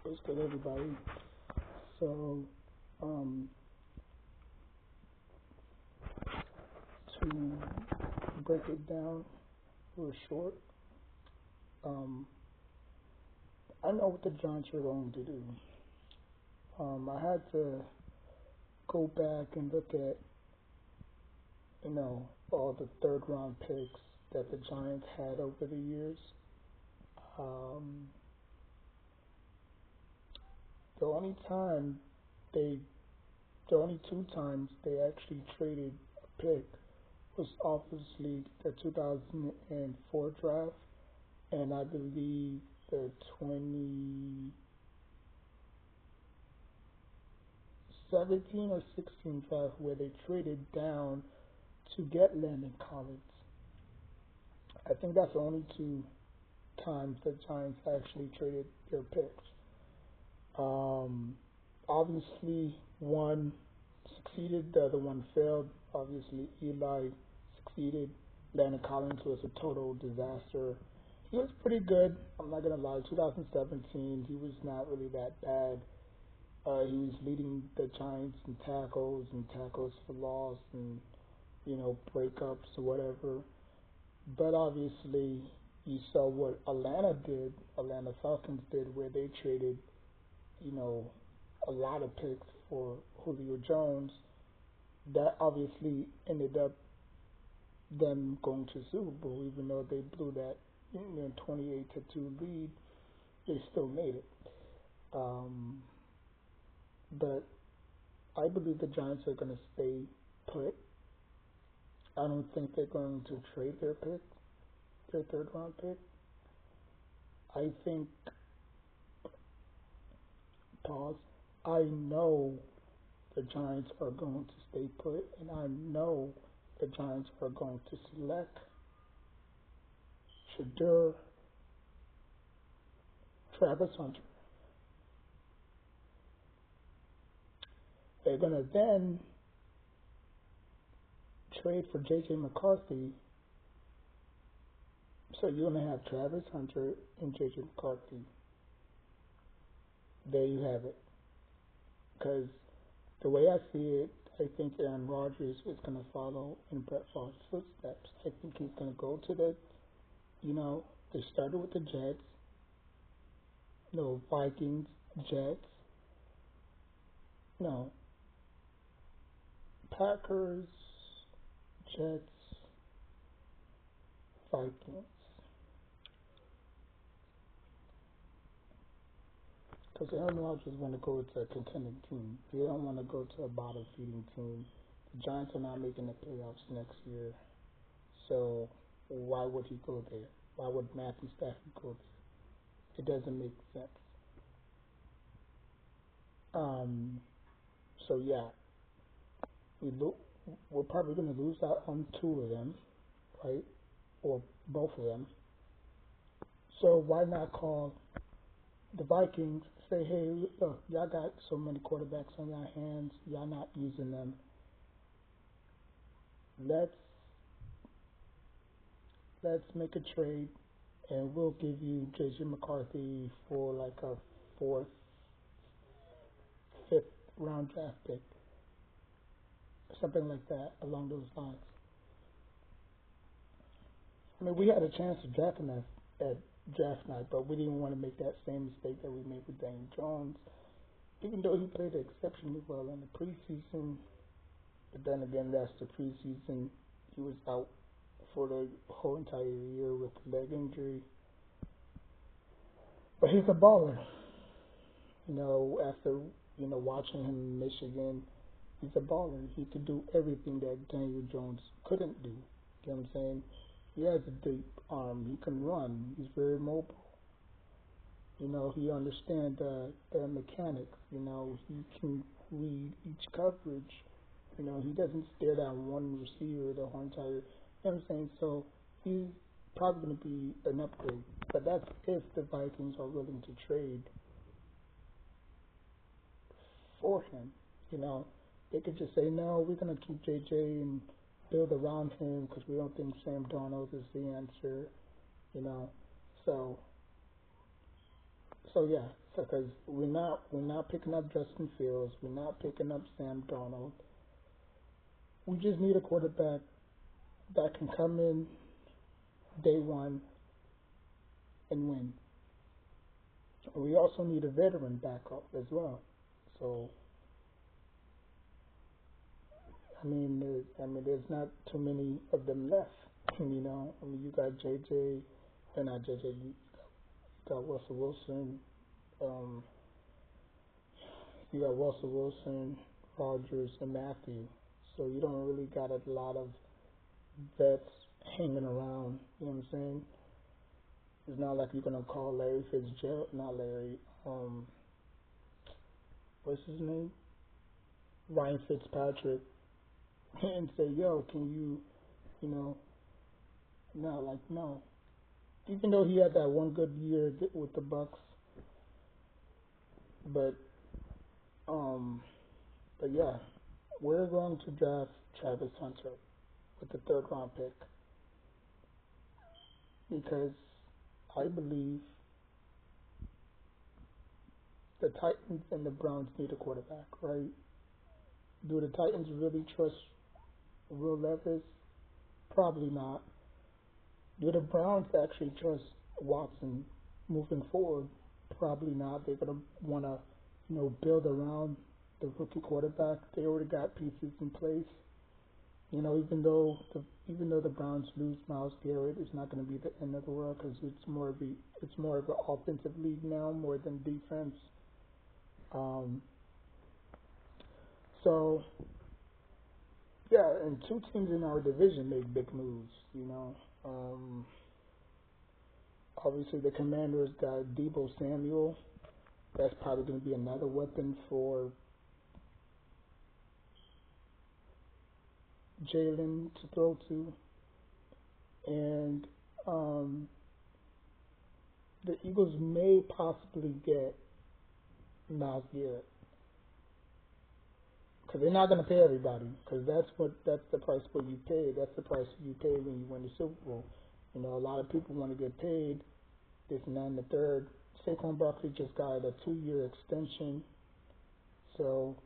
What's good, everybody? So, um, to break it down real short, um, I know what the Giants are going to do. I had to go back and look at, all the third round picks that the Giants had over the years. Um, the only time they, the only two times they actually traded a pick was obviously the 2004 draft and I believe the 2017 or 16 draft where they traded down to get Landon Collins. I think that's the only two times the Giants actually traded their picks. Um, obviously, one succeeded, the other one failed. Obviously, Eli succeeded. Landon Collins was a total disaster. He was pretty good. I'm not gonna lie. 2017, he was not really that bad. He was leading the Giants in tackles and tackles for loss and breakups or whatever. But obviously, you saw what Atlanta did. Atlanta Falcons did, where they traded you know a lot of picks for Julio Jones. That obviously ended up them going to the Super Bowl, even though they blew that 28-2 lead. They still made it. Um, but I believe the Giants are going to stay put. I don't think they're going to trade their pick, their third round pick. I think, pause, I know the Giants are going to stay put, and I know the Giants are going to select Shadur Travis Hunter. They're going to then trade for J.J. McCarthy. So you're going to have Travis Hunter and J.J. McCarthy. There you have it. Because the way I see it, I think Aaron Rodgers is going to follow in Brett Favre's footsteps. I think he's going to go to they started with the Jets, Vikings, Jets, no, Packers, Jets, Vikings. Because Aaron Rodgers want to go to a contending team. He don't want to go to a bottom feeding team. The Giants are not making the playoffs next year. So why would he go there? Why would Matthew Stafford go there? It doesn't make sense. Um, so yeah, we lo- we're probably going to lose out on two of them, right? Or both of them. So why not call the Vikings? Say, hey, look, y'all got so many quarterbacks on your hands. Y'all not using them. Let's let's make a trade, and we'll give you J.J. McCarthy for like a fourth, fifth round draft pick, something like that along those lines. I mean, we had a chance to draft him at draft night, but we didn't want to make that same mistake that we made with Daniel Jones, even though he played exceptionally well in the preseason. But then again, that's the preseason. He was out for the whole entire year with a leg injury. But he's a baller. After watching him in Michigan, he's a baller. He could do everything that Daniel Jones couldn't do. You know what I'm saying? He has a deep arm. He can run. He's very mobile. He understands the mechanics. He can read each coverage. He doesn't stare down one receiver the whole entire. You know what I'm saying? So he's probably going to be an upgrade. But that's if the Vikings are willing to trade for him. They could just say, no, we're going to keep JJ and build around him because we don't think Sam Darnold is the answer. You know, so so yeah. because we're not picking up Justin Fields, we're not picking up Sam Darnold. We just need a quarterback that can come in day one and win. We also need a veteran backup as well. So there's not too many of them left. You got JJ, and not JJ. You got Russell Wilson. Um, you got Russell Wilson, Rogers, and Matthew. So you don't really got a lot of vets hanging around. You know what I'm saying? It's not like you're gonna call Larry Fitzgerald, not Larry. What's his name? Ryan Fitzpatrick, and say, "Yo, can you, you know, no, like no." Even though he had that one good year with the Bucks, but um, but yeah, we're going to draft Travis Hunter with the third round pick because I believe the Titans and the Browns need a quarterback, right? Do the Titans really trust Will Levis? Probably not. Do the Browns actually trust Watson moving forward? Probably not. They're gonna wanna, build around the rookie quarterback. They already got pieces in place. Even though the Browns lose Miles Garrett, it's not going to be the end of the world because it's more of an offensive league now more than defense. Um, so yeah, and two teams in our division made big moves. Um, obviously the Commanders got Debo Samuel. That's probably going to be another weapon for Jalen to throw to, and the Eagles may possibly get Miles Garrett because they're not going to pay everybody because that's the price what you pay. That's the price you pay when you win the Super Bowl. A lot of people want to get paid this and that and the third. Saquon Barkley just got a 2-year extension, so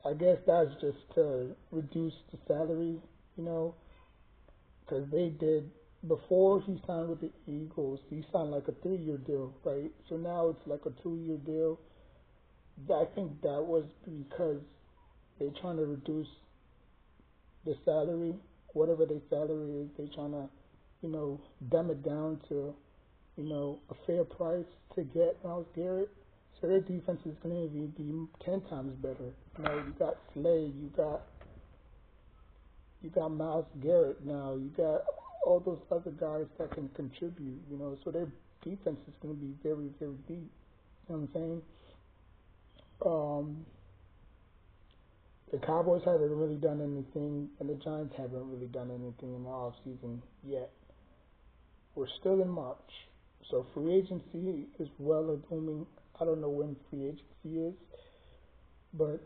I guess that's just to reduce the salary, because they did before he signed with the Eagles. He signed like a 3-year deal, right? So now it's like a 2-year deal. I think that was because they're trying to reduce the salary, whatever their salary is. They're trying to, dumb it down to, a fair price to get Miles Garrett. So their defense is going to be 10 times better. You got Slay, you got Miles Garrett now, you got all those other guys that can contribute. So their defense is going to be very, very deep. You know what I'm saying? The Cowboys haven't really done anything, and the Giants haven't really done anything in the off season yet. We're still in March, so free agency is well looming. I don't know when free agency is, but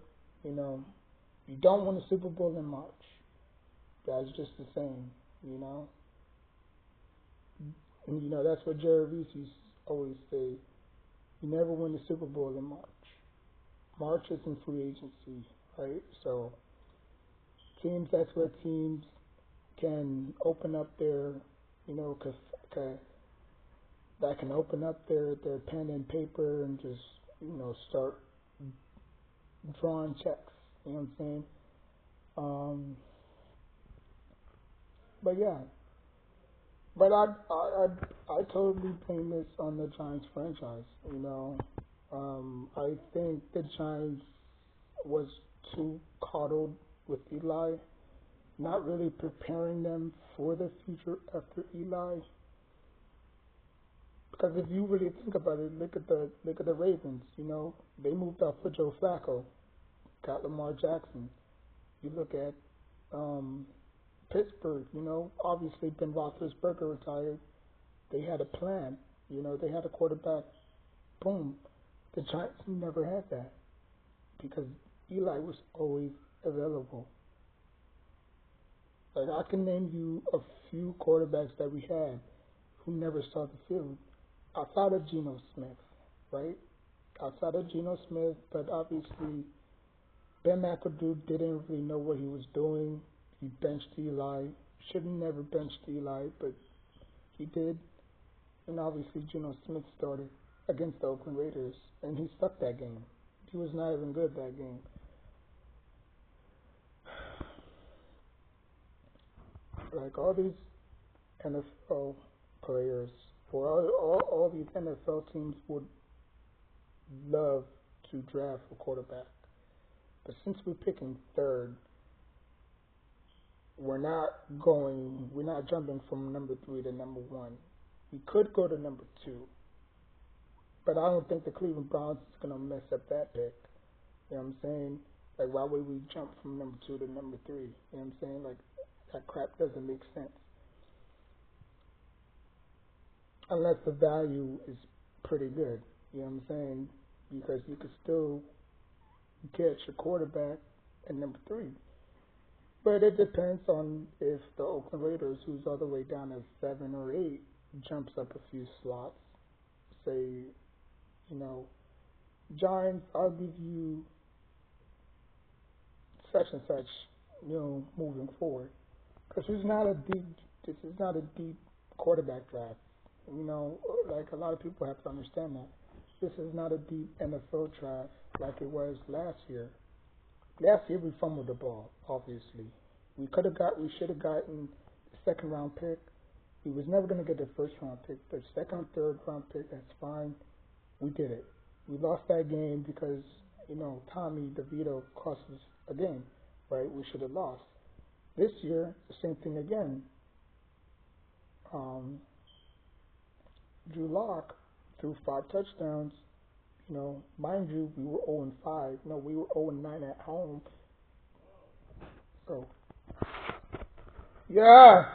you don't win a Super Bowl in March. That's just the same, And that's what Jerry Reese used to always say. You never win the Super Bowl in March. March is in free agency, right? So that's where teams can open up their, that can open up their pen and paper and just, start drawing checks. You know what I'm saying? Um, but yeah, but I totally blame this on the Giants franchise. I think the Giants was too coddled with Eli, not really preparing them for the future after Eli. Because if you really think about it, look at the Ravens. They moved out for Joe Flacco, got Lamar Jackson. You look at Pittsburgh. Obviously Ben Roethlisberger retired. They had a plan. They had a quarterback. Boom. The Giants never had that because Eli was always available. Like I can name you a few quarterbacks that we had who never saw the field outside of Geno Smith, right? Outside of Geno Smith, but obviously Ben McAdoo didn't really know what he was doing. He benched Eli. Should have never benched Eli, but he did. And obviously Geno Smith started against the Oakland Raiders, and he sucked that game. He was not even good that game. Like all these NFL players, or all these NFL teams would love to draft a quarterback. But since we're picking third, we're not jumping from number 3 to number 1. We could go to number 2, but I don't think the Cleveland Browns is going to mess up that pick. You know what I'm saying? Like, why would we jump from number 2 to number 3? You know what I'm saying? Like, that crap doesn't make sense. Unless the value is pretty good. You know what I'm saying? Because you could still get your quarterback at number 3. But it depends on if the Oakland Raiders, who's all the way down at 7 or 8, jumps up a few slots. Say, Giants, I'll give you such and such, moving forward. Because this is not a deep quarterback draft. Like a lot of people have to understand that. This is not a deep NFL draft like it was last year. Last year we fumbled the ball, obviously. We should have gotten the second round pick. We was never going to get the first round pick. The second or third round pick, that's fine. We did it. We lost that game because, Tommy DeVito cost us a game, right? We should have lost. This year, the same thing again. Drew Lock threw 5 touchdowns. Mind you, we were 0-5. No, we were 0-9 at home. So, yeah.